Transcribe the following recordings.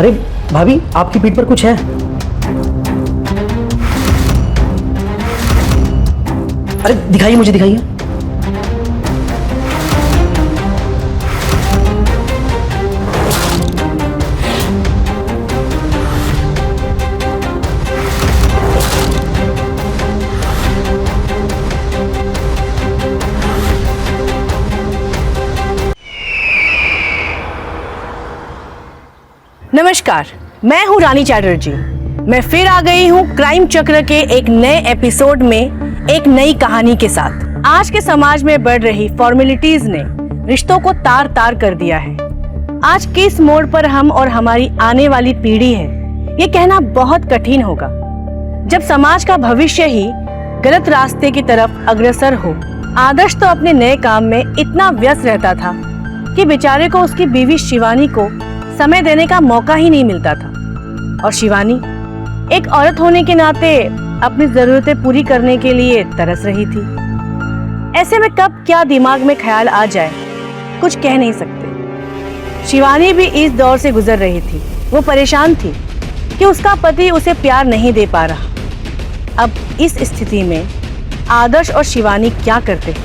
अरे भाभी, आपकी पीठ पर कुछ है? अरे दिखाइए, मुझे दिखाइए। नमस्कार, मैं हूं रानी चैटर्जी। मैं फिर आ गई हूं क्राइम चक्र के एक नए एपिसोड में एक नई कहानी के साथ। आज के समाज में बढ़ रही फॉर्मेलिटीज ने रिश्तों को तार तार कर दिया है। आज किस मोड़ पर हम और हमारी आने वाली पीढ़ी है, ये कहना बहुत कठिन होगा। जब समाज का भविष्य ही गलत रास्ते की तरफ अग्रसर हो। आदर्श तो अपने नए काम में इतना व्यस्त रहता था कि बेचारे को उसकी बीवी शिवानी को समय देने का मौका ही नहीं मिलता था। और शिवानी एक औरत होने के नाते अपनी जरूरतें पूरी करने के लिए तरस रही थी। ऐसे में कब क्या दिमाग में ख्याल आ जाए, कुछ कह नहीं सकते। शिवानी भी इस दौर से गुजर रही थी। वो परेशान थी कि उसका पति उसे प्यार नहीं दे पा रहा। अब इस स्थिति में आदर्श और शिवानी क्या करते हैं,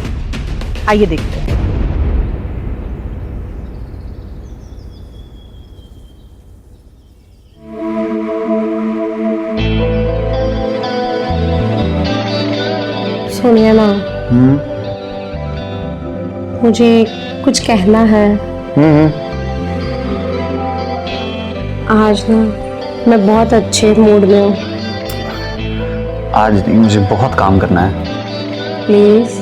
आइए देखते हैं। सुनिए ना, मुझे कुछ कहना है। आज ना मैं बहुत अच्छे मूड में हूँ। आज नहीं, मुझे बहुत काम करना है। प्लीज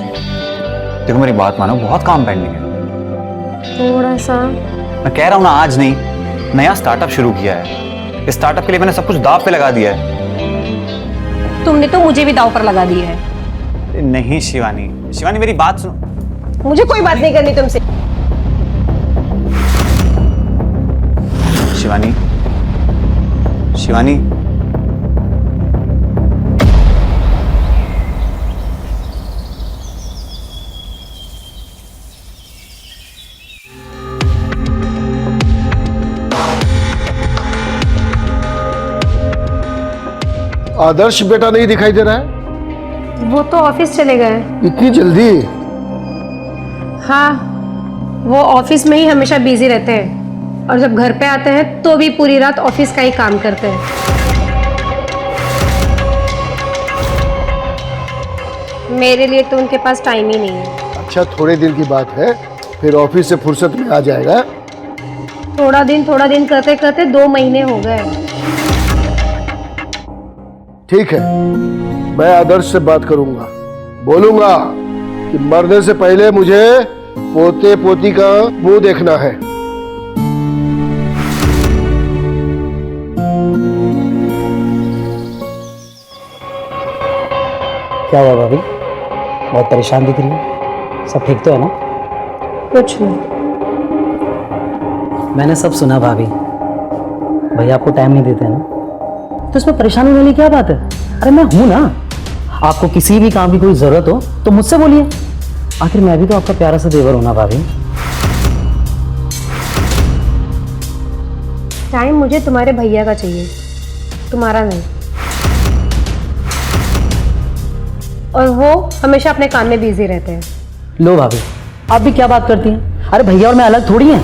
देखो मेरी बात मानो, बहुत काम पेंडिंग है। थोड़ा सा। मैं कह रहा हूँ ना, आज नहीं, नया स्टार्टअप शुरू किया है। इस स्टार्टअप के लिए मैंने सब कुछ दांव पे लगा दिया है। तुमने तो मुझे भी दांव पर लगा दिया है। नहीं शिवानी, शिवानी मेरी बात सुनो। मुझे कोई बात नहीं करनी तुमसे। शिवानी, शिवानी, आदर्श बेटा नहीं दिखाई दे रहा है। वो तो ऑफिस चले गए। इतनी जल्दी? हाँ, वो ऑफिस में ही हमेशा बिजी रहते हैं और जब घर पे आते हैं तो भी पूरी रात ऑफिस का ही काम करते हैं। मेरे लिए तो उनके पास टाइम ही नहीं है। अच्छा, थोड़े दिन की बात है, फिर ऑफिस से फुर्सत में आ जाएगा। थोड़ा दिन करते करते 2 महीने हो गए। ठीक है, मैं आदर्श से बात करूंगा। बोलूंगा कि मरने से पहले मुझे पोते पोती का मुंह देखना है। क्या हुआ भाभी, बहुत परेशान दिख रही है? सब ठीक तो है ना? कुछ नहीं। मैंने सब सुना भाभी। भैया आपको टाइम नहीं देते ना, तो इसमें परेशान होने वाली क्या बात है? अरे मैं हूं ना। आपको किसी भी काम की कोई जरूरत हो तो मुझसे बोलिए। आखिर मैं भी तो आपका प्यारा सा देवर हूं ना भाभी। टाइम मुझे तुम्हारे भैया का चाहिए, तुम्हारा नहीं। और वो हमेशा अपने काम में बिजी रहते हैं। लो भाभी, आप भी क्या बात करती हैं? अरे भैया और मैं अलग थोड़ी हैं।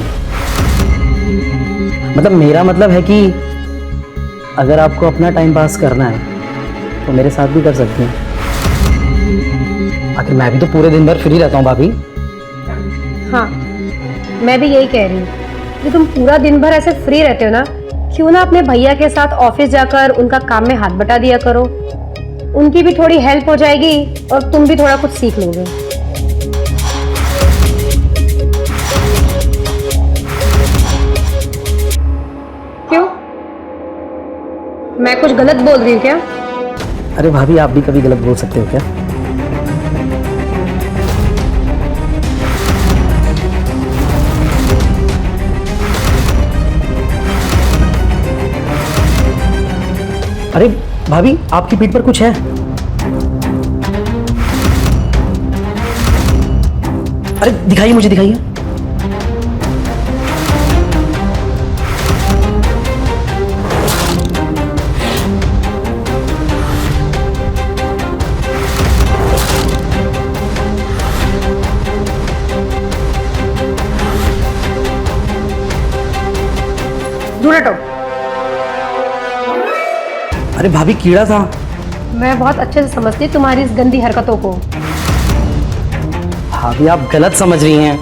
मतलब मेरा मतलब है कि अगर आपको अपना टाइम पास करना है तो मेरे साथ भी कर सकती हैं। आखिर मैं भी तो पूरे दिन भर फ्री रहता हूँ भाभी। हाँ, मैं भी यही कह रही हूँ कि तुम पूरा दिन भर ऐसे फ्री रहते हो ना, क्यों ना अपने भैया के साथ ऑफिस जाकर उनका काम में हाथ बटा दिया करो। उनकी भी थोड़ी हेल्प हो जाएगी और तुम भी थोड़ा कुछ सीख लोगे। क्यों, मैं कुछ गलत बोल रही हूँ क्या? अरे भाभी, आप भी कभी गलत बोल सकते हो क्या? अरे भाभी, आपकी पीठ पर कुछ है? अरे दिखाइए, मुझे दिखाइए। अरे भाभी कीड़ा था। मैं बहुत अच्छे से समझती हूँ तुम्हारी इस गंदी हरकतों को। भाभी आप गलत समझ रही हैं,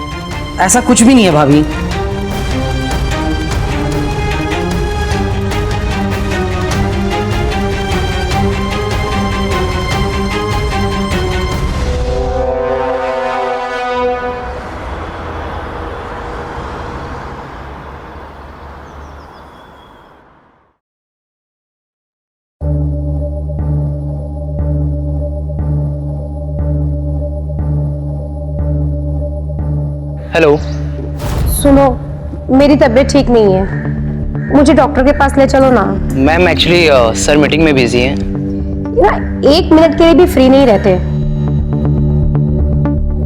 ऐसा कुछ भी नहीं है भाभी। हेलो। सुनो, मेरी तबीयत ठीक नहीं है, मुझे डॉक्टर के पास ले चलो ना। मैम एक्चुअली सर मीटिंग में बिजी हैं। ना 1 मिनट के लिए भी फ्री नहीं रहते।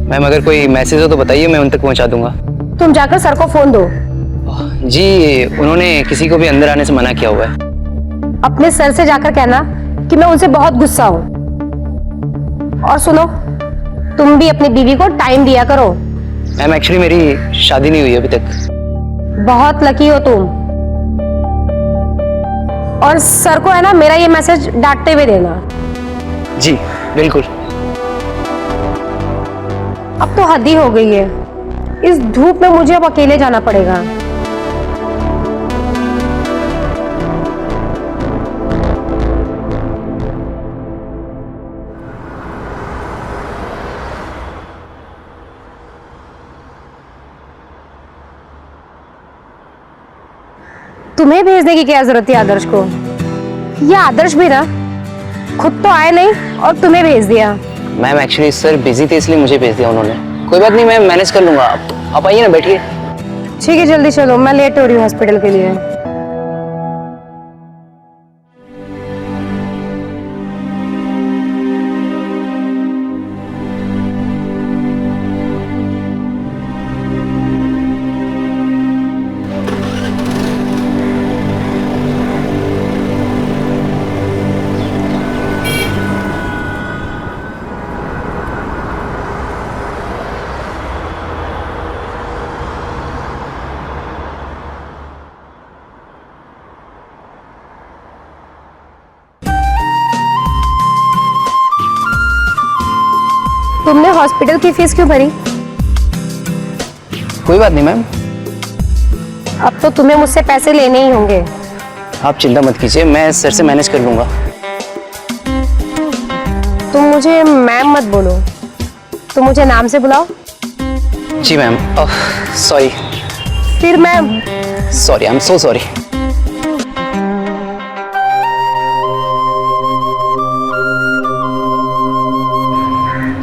मैम अगर कोई मैसेज हो तो बताइए, मैं उन तक पहुंचा दूंगा। तुम जाकर सर को फोन दो। जी उन्होंने किसी को भी अंदर आने से मना किया हुआ है। अपने सर से जाकर कहना कि मैं उनसे बहुत गुस्सा हूँ। और सुनो, तुम भी अपनी बीवी को टाइम दिया करो। मैम एक्चुअली मेरी शादी नहीं हुई अभी तक। बहुत लकी हो तुम। और सर को है ना मेरा ये मैसेज डांटते हुए देना। जी बिल्कुल। अब तो हद ही हो गई है, इस धूप में मुझे अब अकेले जाना पड़ेगा। तुम्हें भेजने की क्या जरूरत है आदर्श को? ये आदर्श भी ना खुद तो आए नहीं और तुम्हें भेज दिया। मैम एक्चुअली सर बिजी थे इसलिए मुझे भेज दिया उन्होंने। कोई बात नहीं, मैं मैनेज कर लूंगा। आप आइए ना, बैठिए। ठीक है, जल्दी चलो, मैं लेट हो रही हूँ हॉस्पिटल के लिए। तुमने हॉस्पिटल की फीस क्यों भरी? कोई बात नहीं मैम, अब तो तुम्हें मुझसे पैसे लेने ही होंगे। आप चिंता मत कीजिए, मैं सर से मैनेज कर लूंगा। तुम मुझे मैम मत बोलो, तुम मुझे नाम से बुलाओ। जी मैम। सॉरी। फिर ma'am. Sorry, I am so sorry.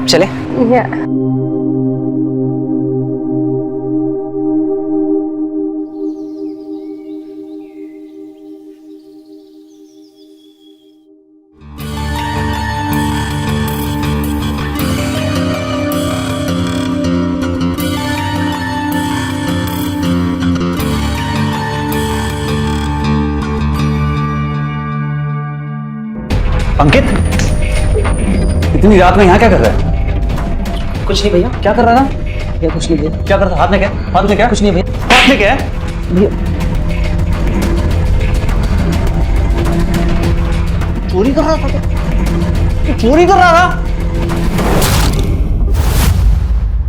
चले। अंकित, इतनी रात में यहाँ क्या कर रहा है? कुछ नहीं भैया। क्या कर रहा था? भैया कुछ नहीं भैया। क्या कर रहा? हाथ में क्या? हाथ में क्या? कुछ नहीं भैया। हाथ में क्या है? भैया चोरी कर रहा था क्या? तू चोरी कर रहा था?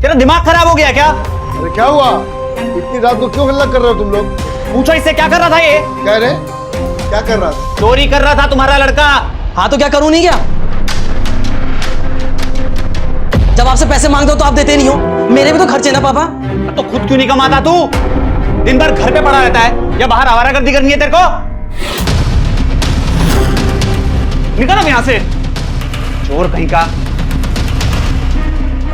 तेरा दिमाग खराब हो गया क्या? अरे क्या हुआ? इतनी रात को क्यों हल्ला कर रहे हो तुम लोग? पूछो इससे, क्या कर रहा था ये? कह रहे क्या कर रहा था? चोरी कर रहा था तुम्हारा लड़का। हाँ तो क्या करूं, नहीं क्या? जब आपसे पैसे मांगते हो तो आप देते नहीं हो। मेरे भी तो खर्चे ना पापा। तो खुद क्यों नहीं कमाता तू? दिन भर घर पे पड़ा रहता है या बाहर आवारागर्दी करनी है तेरे को? निकल अब यहां से, चोर कहीं का।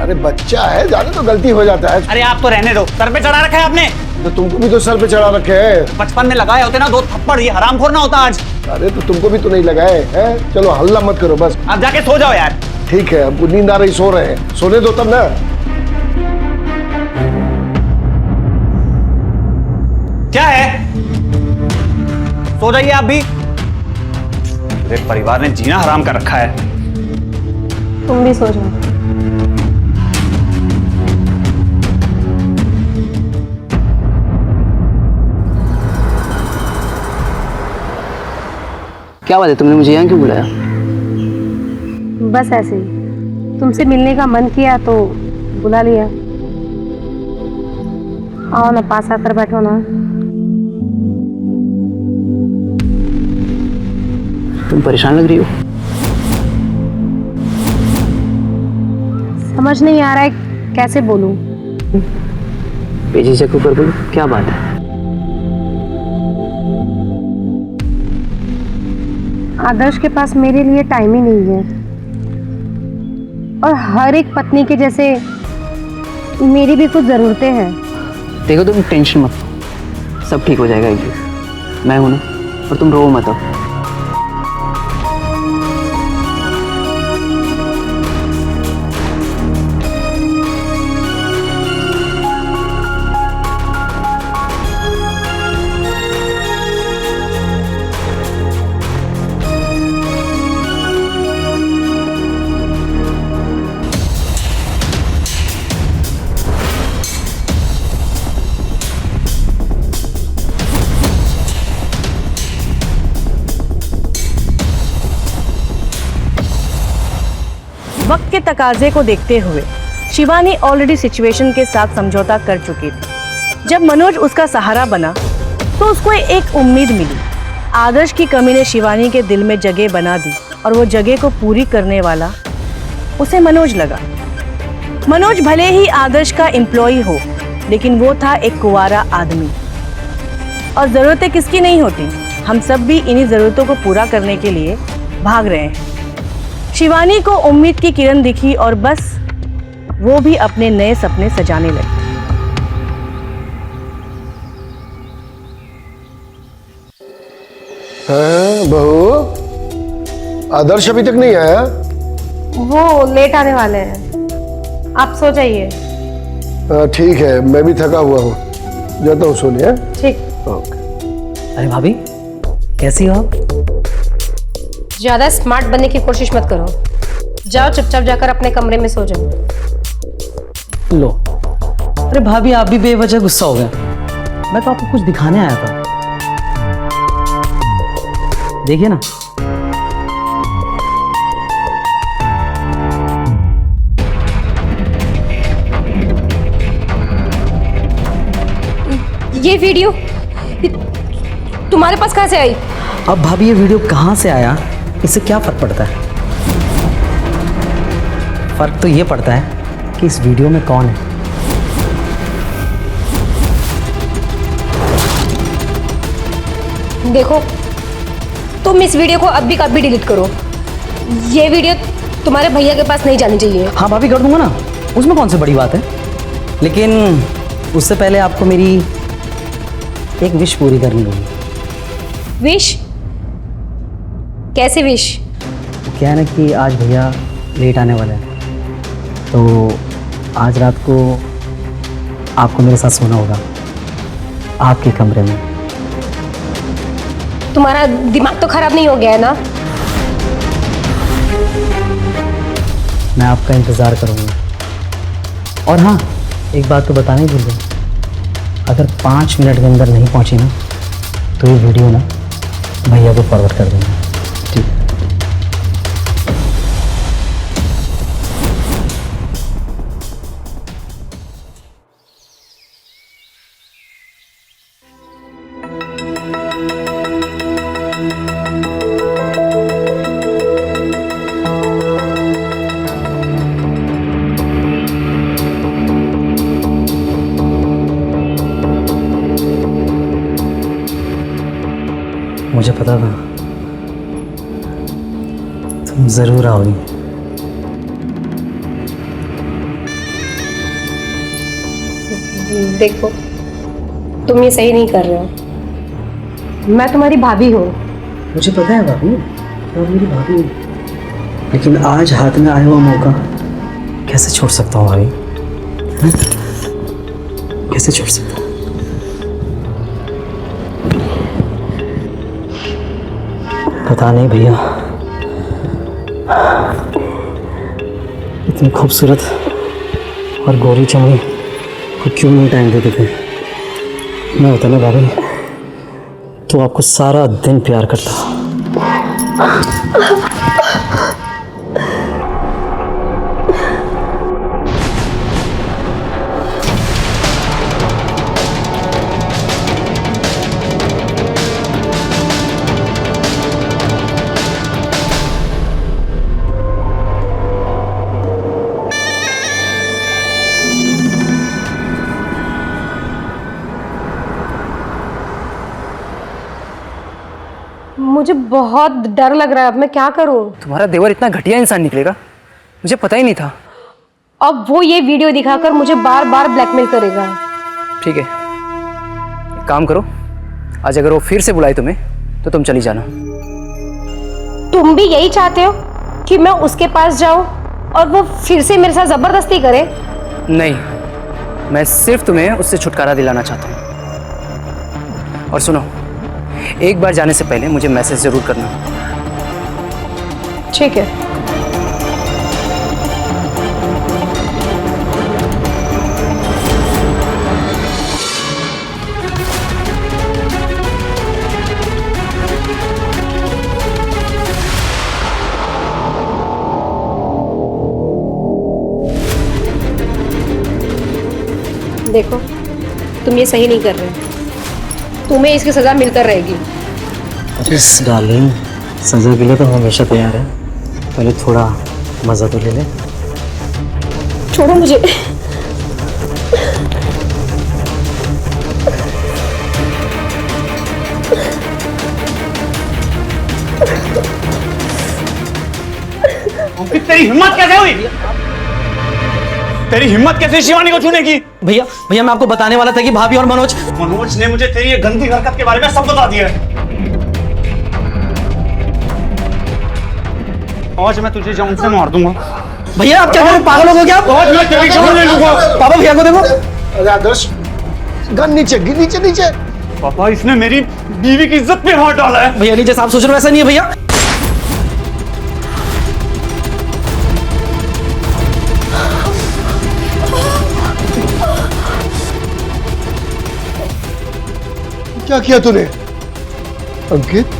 अरे बच्चा है, जाने तो गलती हो जाता है। अरे आप तो रहने दो, सर पे चढ़ा रखा है आपने। तो तुमको भी तो सर पे चढ़ा रखे हैं। बचपन में लगाए होते ना 2 थप्पड़, ये हरामखोर ना होता आज। अरे तो तुमको भी तो नहीं लगाए हैं। चलो हल्ला मत करो बस। आप जाके सो जाओ यार। ठीक है, हमको नींद आ रही, सो रहे हैं, सोने दो तब ना। क्या है? सो जाइए आप भी। पूरे परिवार ने जीना हराम कर रखा है। तुम भी सो जाओ। क्या बात है, तुमने मुझे यहाँ क्यों बुलाया? बस ऐसे ही तुमसे मिलने का मन किया तो बुला लिया। आओ ना, पास आकर बैठो ना। तुम परेशान लग रही हो। समझ नहीं आ रहा है कैसे बोलूं। बेझिझक होकर बोलो, क्या बात है? आदर्श के पास मेरे लिए टाइम ही नहीं है, और हर एक पत्नी के जैसे मेरी भी कुछ ज़रूरतें हैं। देखो तुम टेंशन मत लो, सब ठीक हो जाएगा एक दिन। मैं हूं ना, और तुम रो मत अब। वक्त के तकाजे को देखते हुए शिवानी ऑलरेडी सिचुएशन के साथ समझौता कर चुकी थी। जब मनोज उसका सहारा बना तो उसको एक उम्मीद मिली। आदर्श की कमी ने शिवानी के दिल में जगह बना दी, और वो जगह को पूरी करने वाला उसे मनोज लगा। मनोज भले ही आदर्श का एम्प्लॉय हो, लेकिन वो था एक कुंवारा आदमी, और ज़रूरतें किसकी नहीं होती। हम सब भी इन्हीं ज़रूरतों को पूरा करने के लिए भाग रहे हैं। शिवानी को उम्मीद की किरण दिखी, और बस वो भी अपने नए सपने सजाने लगी। हाँ, बहू, आदर्श अभी तक नहीं आया? वो लेट आने वाले हैं, आप सो जाइए। हाँ, ठीक है, मैं भी थका हुआ हूँ, जाता हूँ सोने। हाँ? ठीक। ओके। अरे भाभी, कैसी हो आप? ज़्यादा स्मार्ट बनने की कोशिश मत करो, जाओ चुपचाप जाकर अपने कमरे में सो जाओ। लो, अरे भाभी आप भी बेवजह गुस्सा हो गए। मैं तो आपको कुछ दिखाने आया था, देखिए ना। ये वीडियो तुम्हारे पास कहाँ से आई? अब भाभी ये वीडियो कहाँ से आया, इससे क्या फर्क पड़ता है? फर्क तो ये पड़ता है कि इस वीडियो में कौन है। देखो, तुम इस वीडियो को अभी का अभी डिलीट करो। ये वीडियो तुम्हारे भैया के पास नहीं जानी चाहिए। हाँ भाभी, कर दूंगा ना, उसमें कौन सी बड़ी बात है। लेकिन उससे पहले आपको मेरी एक विश पूरी करनी होगी। विश? कैसे विश? क्या है ना कि आज भैया लेट आने वाले हैं, तो आज रात को आपको मेरे साथ सोना होगा, आपके कमरे में। तुम्हारा दिमाग तो खराब नहीं हो गया है ना? मैं आपका इंतज़ार करूँगा। और हाँ, एक बात तो बताने ही भूल गई, अगर 5 मिनट के अंदर नहीं पहुँची ना, तो ये वीडियो ना भैया को फॉरवर्ड कर दूँगा। ठीक है? मुझे पता था तुम ज़रूर आओगी। देखो, तुम ये सही नहीं कर रहे हो। मैं तुम्हारी भाभी हूँ। मुझे पता है भाभी, आप मेरी भाभी हो, लेकिन आज हाथ में आया हुआ मौका कैसे छोड़ सकता हूँ भाभी? हाँ? कैसे छोड़ सकता हूँ? पता नहीं भैया, इतनी खूबसूरत और गोरी चमड़ी को क्यों नहीं टाइम देते थे। मैं होता ना भाभी, तो आपको सारा दिन प्यार करता। मुझे बहुत डर लग रहा है, अब मैं क्या करूं? तुम्हारा देवर इतना घटिया इंसान निकलेगा, मुझे पता ही नहीं था। अब वो ये वीडियो दिखाकर मुझे बार बार ब्लैकमेल करेगा। ठीक है, एक काम करो, आज अगर वो फिर से बुलाए तुम्हें तो तुम चली जाना। तुम भी यही चाहते हो कि मैं उसके पास जाऊं और वो फिर से मेरे साथ जबरदस्ती करे? नहीं, मैं सिर्फ तुम्हें उससे छुटकारा दिलाना चाहता हूँ। और सुनो, एक बार जाने से पहले मुझे मैसेज जरूर करना। ठीक है। देखो, तुम ये सही नहीं कर रहे, तुम्हें इसकी सजा मिलकर रहेगी। अरे डार्लिंग, सजा के लिए तो हम हमेशा तैयार हैं, पहले थोड़ा मज़ा तो ले ले। छोड़ो मुझे। तेरी हिम्मत कैसे हुई? तेरी हिम्मत कैसे शिवानी को छूने की? भैया भैया, मैं आपको बताने वाला था कि भाभी और मनोज ने मुझे तेरी ये गंदी हरकत के बारे में सब बता दिया है। आज मैं तुझे जान से मार दूंगा। भैया आप क्या कर रहे हो? पागल हो गए क्या आप? आज मैं तेरी जान ले लूंगा। पापा भैया को देखो। अरे आदर्श, गन नीचे, गिर नीचे नीचे। पापा, इसने मेरी बीवी की इज्जत पे हाथ डाला है। भैया नीचे, आप सोच रहे हो ऐसा नहीं है भैया। क्या किया तूने अंकित?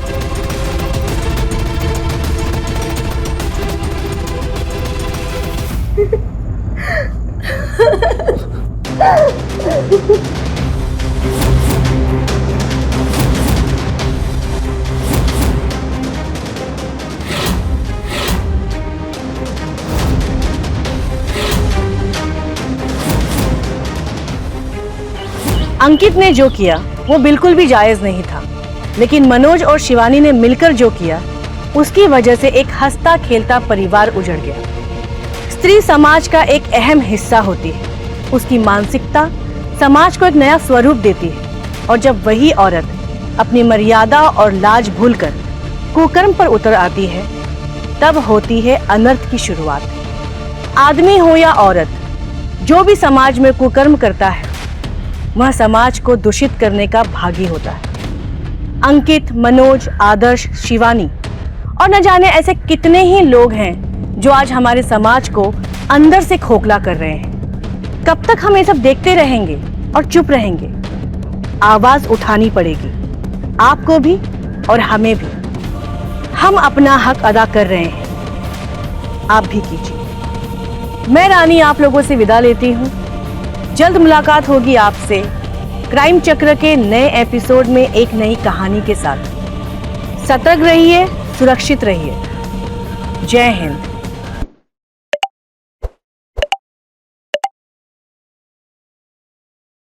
अंकित ने जो किया वो बिल्कुल भी जायज नहीं था, लेकिन मनोज और शिवानी ने मिलकर जो किया उसकी वजह से एक हंसता खेलता परिवार उजड़ गया। स्त्री समाज का एक अहम हिस्सा होती है, उसकी मानसिकता समाज को एक नया स्वरूप देती है, और जब वही औरत अपनी मर्यादा और लाज भूलकर कुकर्म पर उतर आती है, तब होती है अनर्थ की शुरुआत। आदमी हो या औरत, जो भी समाज में कुकर्म करता है वह समाज को दूषित करने का भागी होता है। अंकित, मनोज, आदर्श, शिवानी और न जाने ऐसे कितने ही लोग हैं जो आज हमारे समाज को अंदर से खोखला कर रहे हैं। कब तक हम ये सब देखते रहेंगे और चुप रहेंगे? आवाज उठानी पड़ेगी, आपको भी और हमें भी। हम अपना हक अदा कर रहे हैं, आप भी कीजिए। मैं रानी आप लोगों से विदा लेती हूँ। जल्द मुलाकात होगी आपसे क्राइम चक्र के नए एपिसोड में एक नई कहानी के साथ। सतर्क रहिए, सुरक्षित रहिए। जय हिंद।